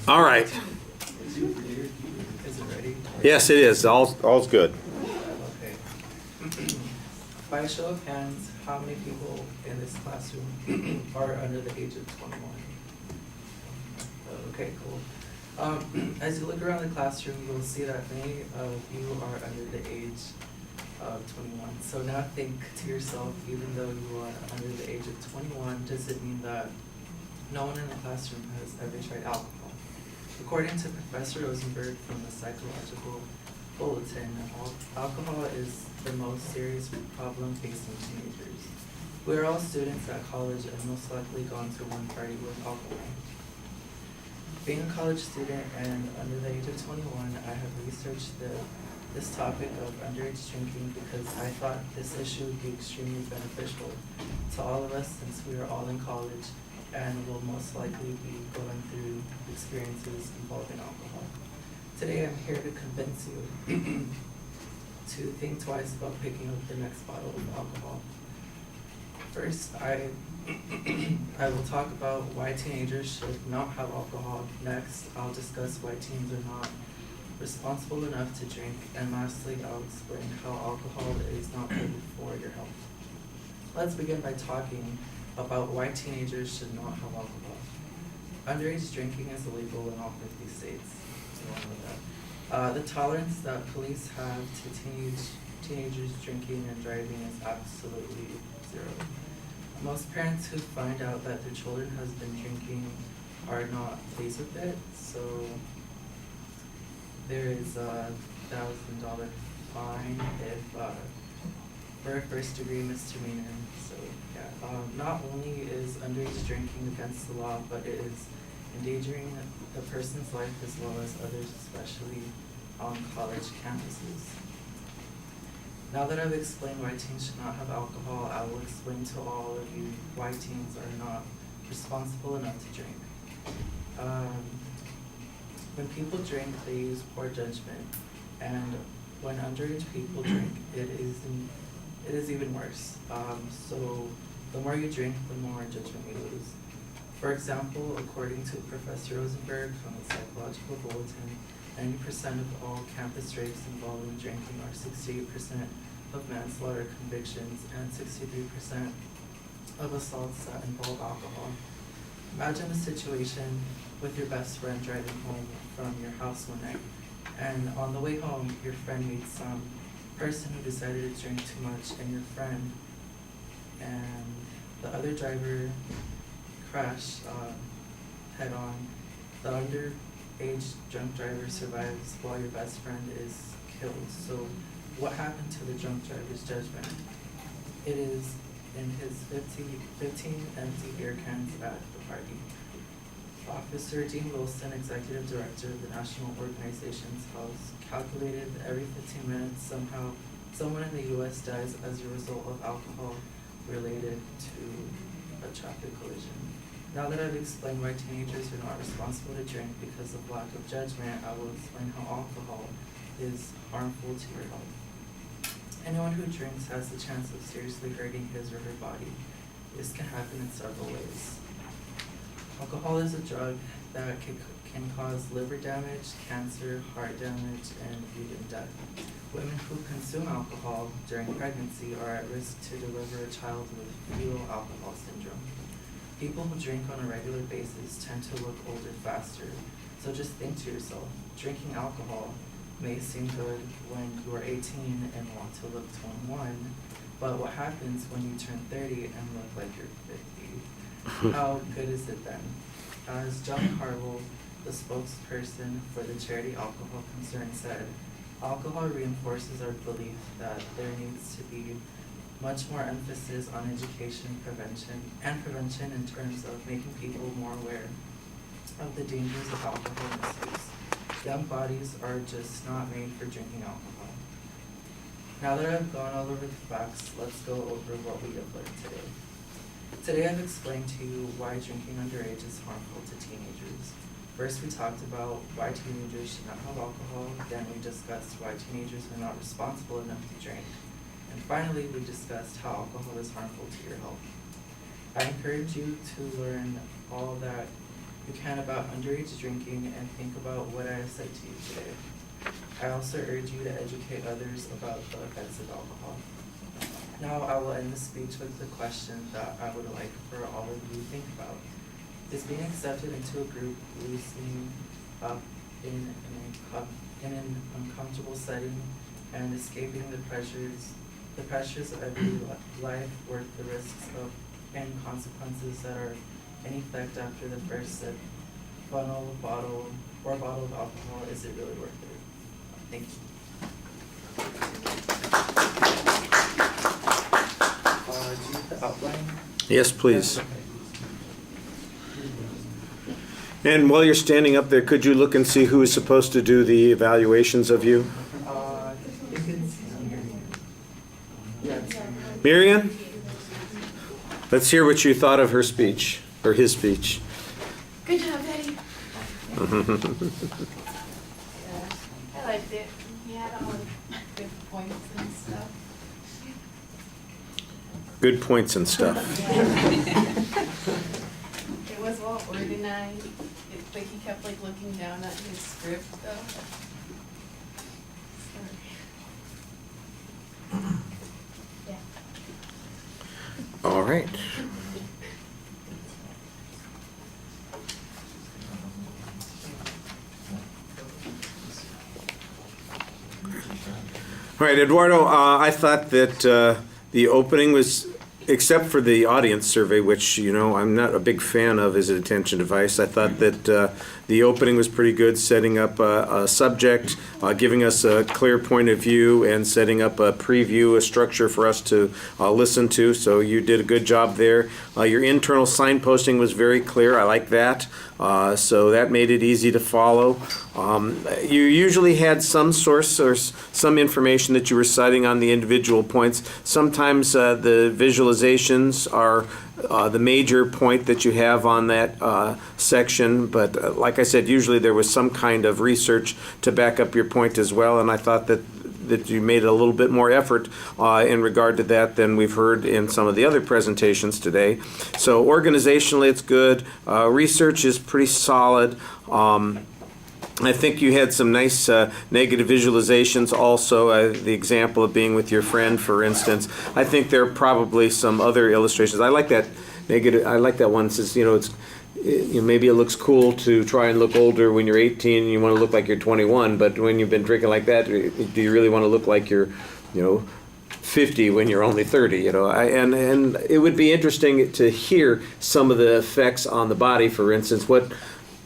All right. Is it ready? Yes, it is. All's good. Okay. By a show of hands, how many people in this classroom are under the age of 21? Okay, cool. As you look around the classroom, you will see that many of you are under the age of 21. So now think to yourself, even though you are under the age of 21, does it mean that no one in the classroom has ever tried alcohol? According to Professor Rosenberg from the Psychological Bulletin, alcohol is the most serious problem facing teenagers. We are all students at college and most likely gone to one party with alcohol. Being a college student and under the age of 21, I have researched this topic of underage drinking because I thought this issue would be extremely beneficial to all of us since we are all in college and will most likely be going through experiences involving alcohol. Today I'm here to convince you to think twice about picking up the next bottle of alcohol. First, I will talk about why teenagers should not have alcohol. Next, I'll discuss why teens are not responsible enough to drink. And lastly, I'll explain how alcohol is not good for your health. Let's begin by talking about why teenagers should not have alcohol. Underage drinking is illegal in all 50 states. So I know that. The tolerance that police have to teenagers drinking and driving is absolutely zero. Most parents who find out that their children has been drinking are not pleased with it, so there is a $1,000 fine if for a first-degree misdemeanor. So yeah, not only is underage drinking against the law, but it is endangering the person's life as well as others, especially on college campuses. Now that I've explained why teens should not have alcohol, I will explain to all of you why teens are not responsible enough to drink. When people drink, they use poor judgment, and when underage people drink, it is even worse. So the more you drink, the more judgment you lose. For example, according to Professor Rosenberg from the Psychological Bulletin, 90% of all campus rapes involving drinking are 68% of manslaughter convictions and 63% of assaults that involve alcohol. Imagine the situation with your best friend driving home from your house one night, and on the way home, your friend meets some person who decided to drink too much, and your friend and the other driver crash head on. The underage drunk driver survives while your best friend is killed. So what happened to the drunk driver's judgment? It is in his 15 empty beer cans at the party. Officer Dean Wilson, Executive Director of the National Organization's Health, calculated that every 15 minutes someone in the U.S. dies as a result of alcohol related to a traffic collision. Now that I've explained why teenagers are not responsible to drink because of lack of judgment, I will explain how alcohol is harmful to your health. Anyone who drinks has the chance of seriously hurting his or her body. This can happen in several ways. Alcohol is a drug that can cause liver damage, cancer, heart damage, and even death. Women who consume alcohol during pregnancy are at risk to deliver a child with fetal alcohol syndrome. People who drink on a regular basis tend to look older faster. So just think to yourself, drinking alcohol may seem good when you are 18 and want to look 21, but what happens when you turn 30 and look like you're 50? How good is it then? As John Harwell, the spokesperson for the charity Alcohol Concern, said, alcohol reinforces our belief that there needs to be much more emphasis on education, prevention in terms of making people more aware of the dangers of alcohol misuse. Young bodies are just not made for drinking alcohol. Now that I've gone all over the facts, let's go over what we have learned today. Today I've explained to you why drinking underage is harmful to teenagers. First, we talked about why teenagers should not have alcohol. Then we discussed why teenagers are not responsible enough to drink. And finally, we discussed how alcohol is harmful to your health. I encourage you to learn all that you can about underage drinking and think about what I have said to you today. I also urge you to educate others about the effects of alcohol. Now I will end the speech with the question that I would like for all of you to think about. Is being accepted into a group loosening up in an uncomfortable setting and escaping the pressures of everyday life worth the risks of and consequences that are in effect after the first sip, bottle of alcohol? Is it really worth it? Thank you. Do you have the outline? Yes, please. Okay. And while you're standing up there, could you look and see who is supposed to do the evaluations of you? You can see here. Yeah. Miriam? Let's hear what you thought of her speech, or his speech. Good job, Eddie. I liked it. He had all good points and stuff. Good points and stuff. It was well organized. But he kept like looking down at his script though. Yeah. All right. All right, Eduardo, I thought that the opening was, except for the audience survey, which, you know, I'm not a big fan of as an attention device, I thought that the opening was pretty good, setting up a subject, giving us a clear point of view, and setting up a preview, a structure for us to listen to. So you did a good job there. Your internal signposting was very clear. I like that. So that made it easy to follow. You usually had some source or some information that you were citing on the individual points. Sometimes the visualizations are the major point that you have on that section, but like I said, usually there was some kind of research to back up your point as well, and I thought that you made a little bit more effort in regard to that than we've heard in some of the other presentations today. So organizationally it's good. Research is pretty solid. I think you had some nice negative visualizations also, the example of being with your friend, for instance. I think there are probably some other illustrations. I like that negative, I like that one. It says, you know, maybe it looks cool to try and look older when you're 18 and you want to look like you're 21, but when you've been drinking like that, do you really want to look like you're, 50 when you're only 30, and it would be interesting to hear some of the effects on the body, for instance,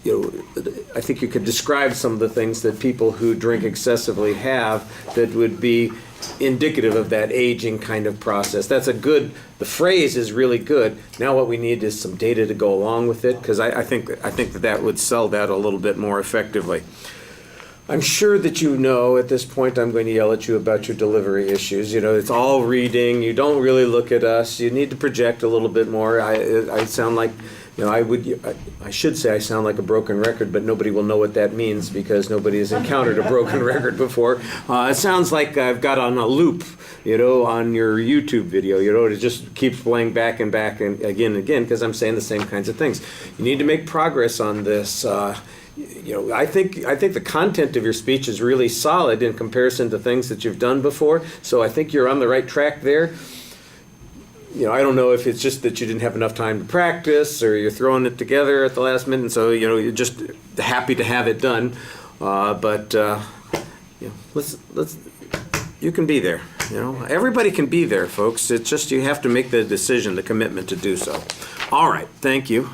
I think you could describe some of the things that people who drink excessively have that would be indicative of that aging kind of process. The phrase is really good. Now what we need is some data to go along with it, because I think that would sell that a little bit more effectively. I'm sure that at this point I'm going to yell at you about your delivery issues. It's all reading. You don't really look at us. You need to project a little bit more. I sound like, I should say I sound like a broken record, but nobody will know what that means because nobody has encountered a broken record before. It sounds like I've got on a loop, on your YouTube video. It just keeps playing back and again and again because I'm saying the same kinds of things. You need to make progress on this. I think the content of your speech is really solid in comparison to things that you've done before. So I think you're on the right track there. I don't know if it's just that you didn't have enough time to practice or you're throwing it together at the last minute, and so you're just happy to have it done. But you can be there. Everybody can be there, folks. It's just you have to make the decision, the commitment to do so. All right, thank you.